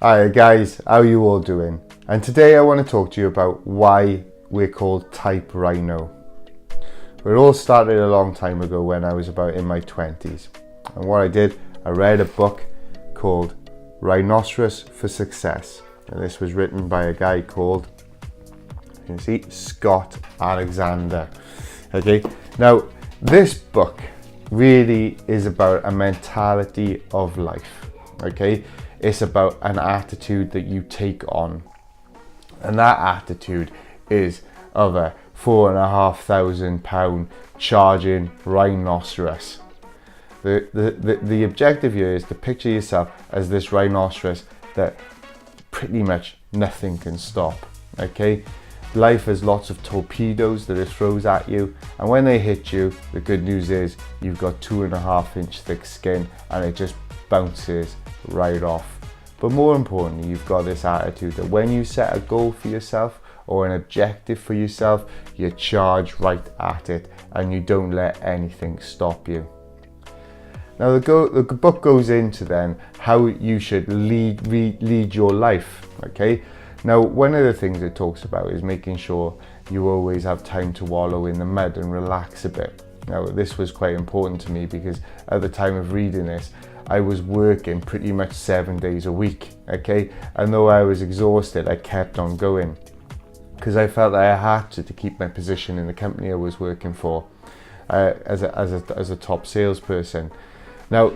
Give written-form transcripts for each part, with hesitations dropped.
Hi guys, how are you all doing? And today I want to talk to you about why we're called Type Rhino. It all started a long time ago when I was about in my 20s. And what I did, I read a book called Rhinousours Success. And this was written by a guy called, you can see, Scott Alexander. Okay, now this book really is about a mentality of life. Okay, it's about an attitude that you take on, and that attitude is of a £4,500 charging rhinoceros. The objective here is to picture yourself as this rhinoceros that pretty much nothing can stop. Okay, life has lots of torpedoes that it throws at you, and when they hit you, the good news is you've got 2.5-inch thick skin and it just bounces right off. But more importantly, you've got this attitude that when you set a goal for yourself or an objective for yourself, you charge right at it and you don't let anything stop you. Now the book goes into then how you should lead your life. Okay, now one of the things it talks about is making sure you always have time to wallow in the mud and relax a bit. Now this was quite important to me because at the time of reading this, I was working pretty much 7 days a week, okay? And though I was exhausted, I kept on going because I felt that I had to keep my position in the company I was working for as a top salesperson. Now,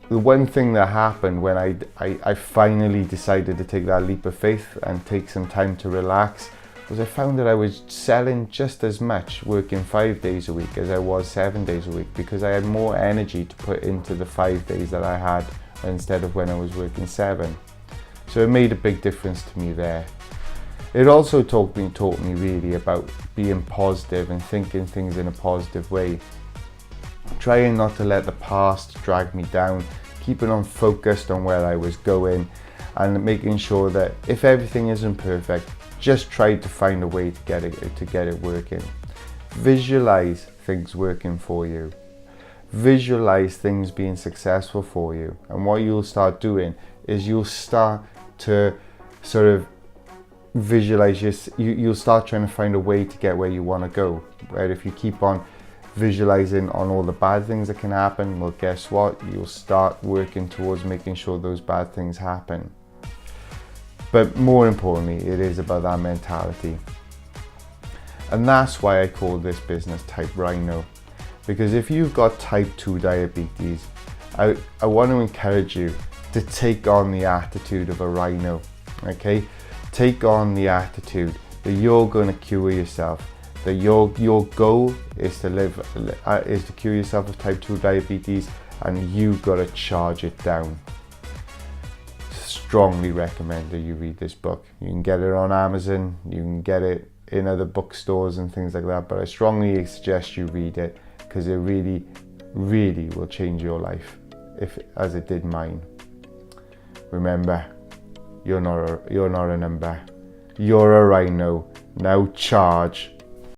the one thing that happened when I finally decided to take that leap of faith and take some time to relax was I found that I was selling just as much working 5 days a week as I was 7 days a week, because I had more energy to put into the 5 days that I had instead of when I was working 7. So it made a big difference to me there. It also taught me really about being positive and thinking things in a positive way. Trying not to let the past drag me down, keeping on focused on where I was going, and making sure that if everything isn't perfect, just try to find a way to get it working. Visualize things working for you. Visualize things being successful for you. And what you'll start doing is you'll start to sort of visualize you'll start trying to find a way to get where you want to go. Right? If you keep on visualizing on all the bad things that can happen, well, guess what? You'll start working towards making sure those bad things happen. But more importantly, it is about that mentality. And that's why I call this business Type Rhino. Because if you've got type 2 diabetes, I want to encourage you to take on the attitude of a rhino. Okay? Take on the attitude that you're going to cure yourself. That your goal is to cure yourself of type 2 diabetes, and you've got to charge it down. Strongly recommend that you read this book. You can get it on Amazon, you can get it in other bookstores and things like that, but I strongly suggest you read it because it really, really will change your life, as it did mine. Remember, you're not a number. You're a rhino. Now charge.